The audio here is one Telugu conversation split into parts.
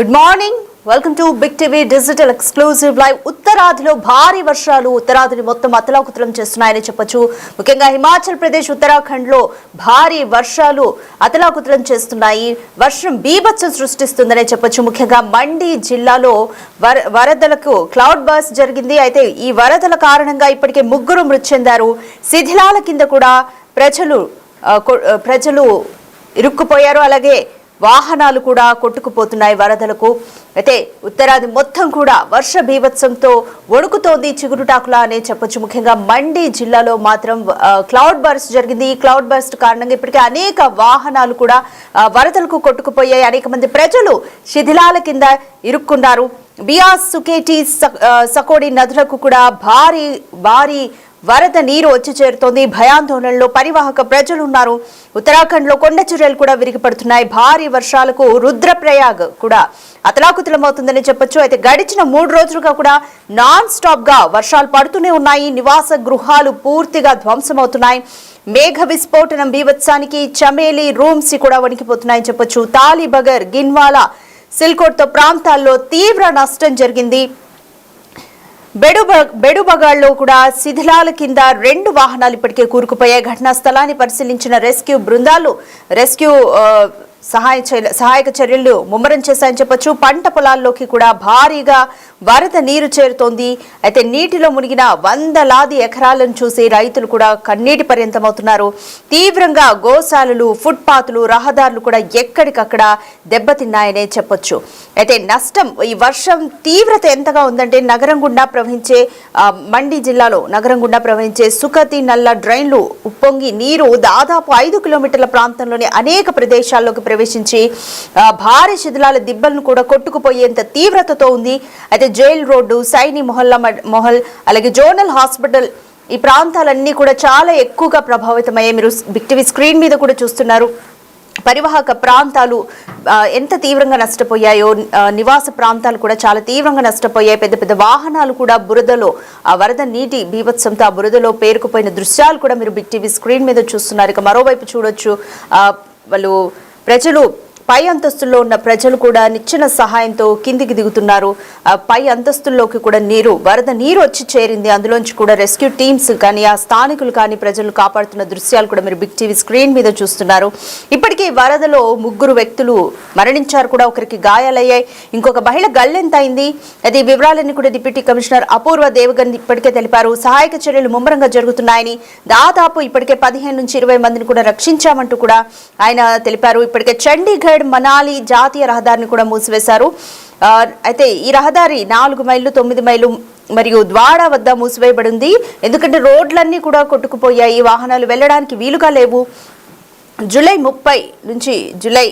Good morning. Welcome to big TV digital exclusive live. ఉత్తరాదిలో భారీ వర్షాలు ఉత్తరాదిని మొత్తం అతలాకుతలం చేస్తున్నాయని చెప్పొచ్చు. ముఖ్యంగా హిమాచల్ ప్రదేశ్, ఉత్తరాఖండ్ లో భారీ వర్షాలు అతలాకుతలం చేస్తున్నాయి. వర్షం బీభత్సం సృష్టిస్తుందనే చెప్పొచ్చు. ముఖ్యంగా మండి జిల్లాలో వరదలకు క్లౌడ్ బర్స్ట్ జరిగింది. అయితే ఈ వరదల కారణంగా ఇప్పటికే 3 మృతి చెందారు. శిథిలాల కింద కూడా ప్రజలు ఇరుక్కుపోయారు. అలాగే వాహనాలు కూడా కొట్టుకుపోతున్నాయి వరదలకు. అయితే ఉత్తరాది మొత్తం కూడా వర్ష బీభత్సంతో వణుకుతోంది, చిగురుటాకులా అనే చెప్పొచ్చు. ముఖ్యంగా మండి జిల్లాలో మాత్రం క్లౌడ్ బర్స్ట్ జరిగింది. ఈ క్లౌడ్ బర్స్ట్ కారణంగా ఇప్పటికే అనేక వాహనాలు కూడా వరదలకు కొట్టుకుపోయాయి. అనేక మంది ప్రజలు శిథిలాల కింద ఇరుక్కున్నారు. బియాస్, సుకేటి, సకోడి నదులకు కూడా భారీ వరద నీరు వచ్చి చేరుతోంది. భయాందోళనలో పరివాహక ప్రజలు ఉన్నారు. ఉత్తరాఖండ్ లో కొండ చర్యలు కూడా విరిగిపడుతున్నాయి. భారీ వర్షాలకు రుద్రప్రయాగ్ కూడా అతలాకుతలమవుతుందని చెప్పొచ్చు. అయితే గడిచిన 3 రోజులుగా కూడా నాన్ స్టాప్ గా వర్షాలు పడుతూనే ఉన్నాయి. నివాస గృహాలు పూర్తిగా ధ్వంసమవుతున్నాయి. మేఘ విస్ఫోటనం బీభత్సానికి చమేలి రూమ్స్ కూడా వణికిపోతున్నాయని చెప్పొచ్చు. తాలిబగర్, గిన్వాలా, సిల్కోట్ తో ప్రాంతాల్లో తీవ్ర నష్టం జరిగింది. బెడుబగాళ్లో కూడా శిథిలాల కింద 2 వాహనాలు ఇప్పటికే కూరుకుపోయాయి. ఘటనా స్థలాన్ని పరిశీలించిన రెస్క్యూ బృందాలు సహాయక చర్యలు ముమ్మరం చేశాయని చెప్పొచ్చు. పంట పొలాల్లోకి కూడా భారీగా వరద నీరు చేరుతోంది. అయితే నీటిలో మునిగిన 100లాది ఎకరాలను చూసి రైతులు కూడా కన్నీటి పర్యంతమవుతున్నారు. తీవ్రంగా గోశాలలు, ఫుట్పాత్లు, రహదారులు కూడా ఎక్కడికక్కడ దెబ్బతిన్నాయనే చెప్పొచ్చు. అయితే నష్టం, ఈ వర్షం తీవ్రత ఎంతగా ఉందంటే నగరం గుండా ప్రవహించే మండి జిల్లాలో నగరం గుండా ప్రవహించే సుకతి నల్ల డ్రైన్లు ఉప్పొంగి నీరు దాదాపు 5 కిలోమీటర్ల ప్రాంతంలోని అనేక ప్రదేశాల్లోకి ప్రవేశించి భారీ శిథిలాల దిబ్బలను కూడా కొట్టుకుపోయేంత తీవ్రతతో ఉంది. అయితే జైల్ రోడ్డు, సైని మొహల్, అలాగే జోనల్ హాస్పిటల్, ఈ ప్రాంతాలన్నీ కూడా చాలా ఎక్కువగా ప్రభావితమయ్యాయి. మీరు బిగ్ టీవీ స్క్రీన్ మీద కూడా చూస్తున్నారు. పరివాహక ప్రాంతాలు ఎంత తీవ్రంగా నష్టపోయాయో, నివాస ప్రాంతాలు కూడా చాలా తీవ్రంగా నష్టపోయాయి. పెద్ద పెద్ద వాహనాలు కూడా బురదలో, ఆ వరద నీటి బీభత్సంతో ఆ బురదలో పేరుకుపోయిన దృశ్యాలు కూడా మీరు బిగ్ టీవీ స్క్రీన్ మీద చూస్తున్నారు. ఇక మరోవైపు చూడొచ్చు, ప్రజలు పై అంతస్తుల్లో ఉన్న ప్రజలు కూడా నిచ్చెన సహాయంతో కిందికి దిగుతున్నారు. పై అంతస్తుల్లోకి కూడా వరద నీరు వచ్చి చేరింది. అందులోంచి కూడా రెస్క్యూ టీమ్స్ కానీ, ఆ స్థానికులు కానీ ప్రజలు కాపాడుతున్న దృశ్యాలు కూడా మీరు బిగ్ టీవీ స్క్రీన్ మీద చూస్తున్నారు. ఇప్పటికీ వరదలో 3 వ్యక్తులు మరణించారు కూడా, ఒకరికి గాయాలయ్యాయి. ఇంకొక మహిళ గల్లెంతైంది. అది వివరాలన్నీ కూడా డిప్యూటీ కమిషనర్ అపూర్వ దేవగన్ ఇప్పటికే తెలిపారు. సహాయక చర్యలు ముమ్మరంగా జరుగుతున్నాయని, దాదాపు ఇప్పటికే 15 నుంచి 20 మందిని కూడా రక్షించామంటూ కూడా ఆయన తెలిపారు. ఇప్పటికే చండీగఢ్, మనాలి జాతీయ రహదారిని కూడా మూసివేశారు. అయితే ఈ రహదారి 4 మైళ్ళు, 9 మైళ్ళు మరియు ద్వాడ వద్ద మూసివేయబడింది. ఎందుకంటే రోడ్లన్నీ కూడా కొట్టుకుపోయాయి, వాహనాలు వెళ్లడానికి వీలుగా లేవు. జూలై 30 నుంచి జూలై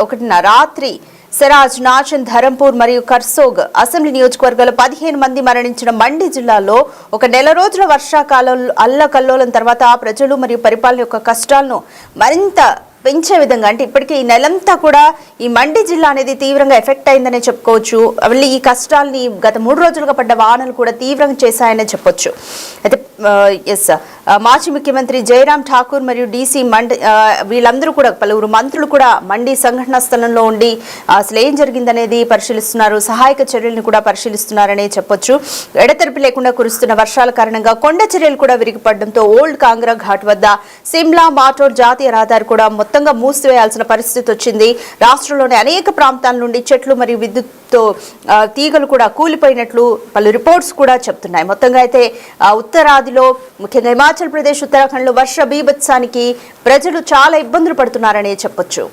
1 రాత్రి సిరాజ్, నాచన్, ధరంపూర్ మరియు కర్సోగ్ అసెంబ్లీ నియోజకవర్గాల 15 మంది మరణించిన మండి జిల్లాలో ఒక నెల రోజుల వర్షాకాలం అల్లకల్లోలం తర్వాత ప్రజలు మరియు పరిపాలన యొక్క కష్టాలను మరింత పెంచే విధంగా, అంటే ఇప్పటికీ ఈ నెలంతా కూడా ఈ మండి జిల్లా అనేది తీవ్రంగా ఎఫెక్ట్ అయిందనే చెప్పుకోవచ్చు. మళ్ళీ ఈ కష్టాలని గత 3 రోజులుగా పడ్డ వానలు కూడా తీవ్రంగా చేశాయనే చెప్పొచ్చు. అయితే మాజీ ముఖ్యమంత్రి జయరాం ఠాకూర్ మరియు డీసీ వీళ్ళందరూ కూడా, పలువురు మంత్రులు కూడా మండి సంఘటనా స్థలంలో ఉండి అసలు ఏం జరిగిందనేది పరిశీలిస్తున్నారు. సహాయక చర్యలను కూడా పరిశీలిస్తున్నారనే చెప్పొచ్చు. ఎడతెరిపి లేకుండా కురుస్తున్న వర్షాల కారణంగా కొండ చర్యలు కూడా విరిగిపడడంతో ఓల్డ్ కాంగ్రా ఘాట్ వద్ద సిమ్లా మాటోర్ జాతీయ రహదారి కూడా మొత్తంగా మూసివేయాల్సిన పరిస్థితి వచ్చింది. రాష్ట్రంలోని అనేక ప్రాంతాల నుండి చెట్లు మరియు విద్యుత్తో తీగలు కూడా కూలిపోయినట్లు పలు రిపోర్ట్స్ కూడా చెప్తున్నాయి. మొత్తంగా అయితే ఉత్తరాదిలో, ముఖ్యంగా హిమాచల్ ప్రదేశ్, ఉత్తరాఖండ్ లో వర్ష బీభత్సానికి ప్రజలు చాలా ఇబ్బందులు పడుతున్నారని చెప్పొచ్చు.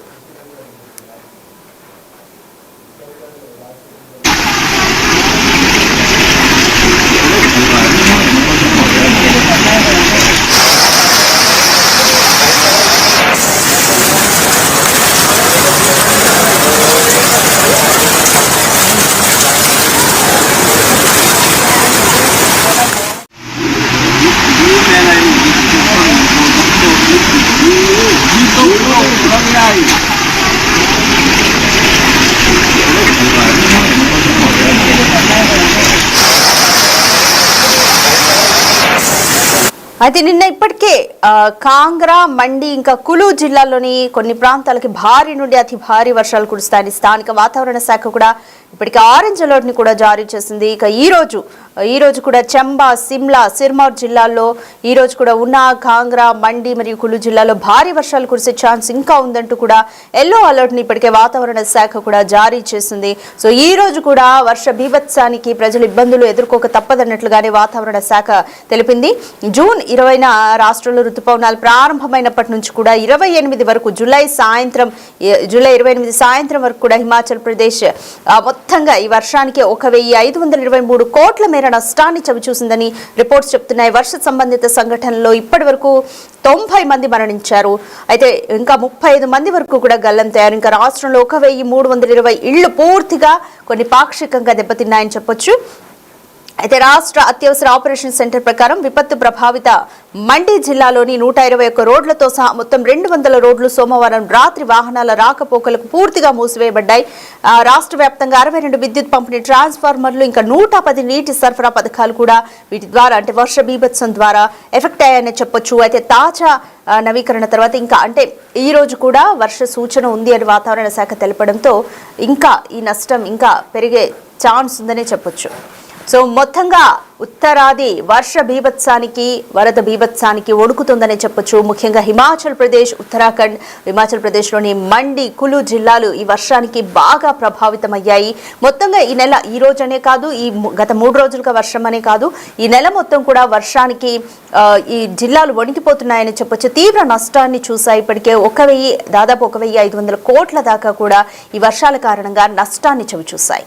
Aí. అయితే నిన్న ఇప్పటికే కాంగ్రా, మండి ఇంకా కులు జిల్లాల్లోని కొన్ని ప్రాంతాలకి భారీ నుండి అతి భారీ వర్షాలు కురుస్తాయని స్థానిక వాతావరణ శాఖ కూడా ఇప్పటికే ఆరెంజ్ అలర్ట్ ని కూడా జారీ చేసింది. ఇక ఈ రోజు కూడా చంబా, సిమ్లా, సిర్మౌర్ జిల్లాల్లో ఈ రోజు కూడా ఉన్నా, కాంగ్రా, మండి మరియు కులు జిల్లాలో భారీ వర్షాలు కురిసే ఛాన్స్ ఇంకా ఉందంటూ కూడా ఎల్లో అలర్ట్ ని ఇప్పటికే వాతావరణ శాఖ కూడా జారీ చేసింది. సో ఈ రోజు కూడా వర్ష బీభత్సానికి ప్రజలు ఇబ్బందులు ఎదుర్కోక తప్పదన్నట్లుగానే వాతావరణ శాఖ తెలిపింది. జూన్ 20న రాష్ట్రంలో రుతుపవనాలు ప్రారంభమైనప్పటి నుంచి కూడా 28 వరకు జూలై 28 సాయంత్రం వరకు కూడా హిమాచల్ ప్రదేశ్ మొత్తంగా ఈ వర్షానికి 1523 కోట్ల మేర నష్టాన్ని చవిచూసిందని రిపోర్ట్స్ చెప్తున్నాయి. వర్ష సంబంధిత సంఘటనలో ఇప్పటి వరకు 90 మంది మరణించారు. అయితే ఇంకా 35 మంది వరకు కూడా గల్లంతయ్యారు. ఇంకా రాష్ట్రంలో 1320 ఇళ్లు పూర్తిగా కొన్ని పాక్షికంగా దెబ్బతిన్నాయని చెప్పొచ్చు. అయితే రాష్ట్ర అత్యవసర ఆపరేషన్ సెంటర్ ప్రకారం విపత్తు ప్రభావిత మండి జిల్లాలోని 121 రోడ్లతో సహా మొత్తం 200 రోడ్లు సోమవారం రాత్రి వాహనాల రాకపోకలకు పూర్తిగా మూసివేయబడ్డాయి. రాష్ట్ర వ్యాప్తంగా 62 విద్యుత్ పంపిణీ ట్రాన్స్ఫార్మర్లు ఇంకా 110 నీటి సరఫరా పథకాలు కూడా వీటి ద్వారా అంటే వర్ష బీభత్సం ద్వారా ఎఫెక్ట్ అయ్యాయని చెప్పొచ్చు. అయితే తాజా నవీకరణ తర్వాత ఇంకా అంటే ఈ రోజు కూడా వర్ష సూచన ఉంది అని వాతావరణ శాఖ తెలపడంతో ఇంకా ఈ నష్టం ఇంకా పెరిగే ఛాన్స్ ఉందనే చెప్పొచ్చు. సో మొత్తంగా ఉత్తరాది వర్ష బీభత్సానికి, వరద బీభత్సానికి వణుకుతుందని చెప్పొచ్చు. ముఖ్యంగా హిమాచల్ ప్రదేశ్, ఉత్తరాఖండ్, హిమాచల్ ప్రదేశ్లోని మండి, కులు జిల్లాలు ఈ వర్షానికి బాగా ప్రభావితమయ్యాయి. మొత్తంగా ఈ నెల ఈ రోజనే కాదు, ఈ గత 3 రోజులుగా వర్షం అనే కాదు, ఈ నెల మొత్తం కూడా వర్షానికి ఈ జిల్లాలు వణికిపోతున్నాయని చెప్పొచ్చు. తీవ్ర నష్టాన్ని చూసాయి. ఇప్పటికే దాదాపు 1500 కోట్ల దాకా కూడా ఈ వర్షాల కారణంగా నష్టాన్ని చవిచూశాయి.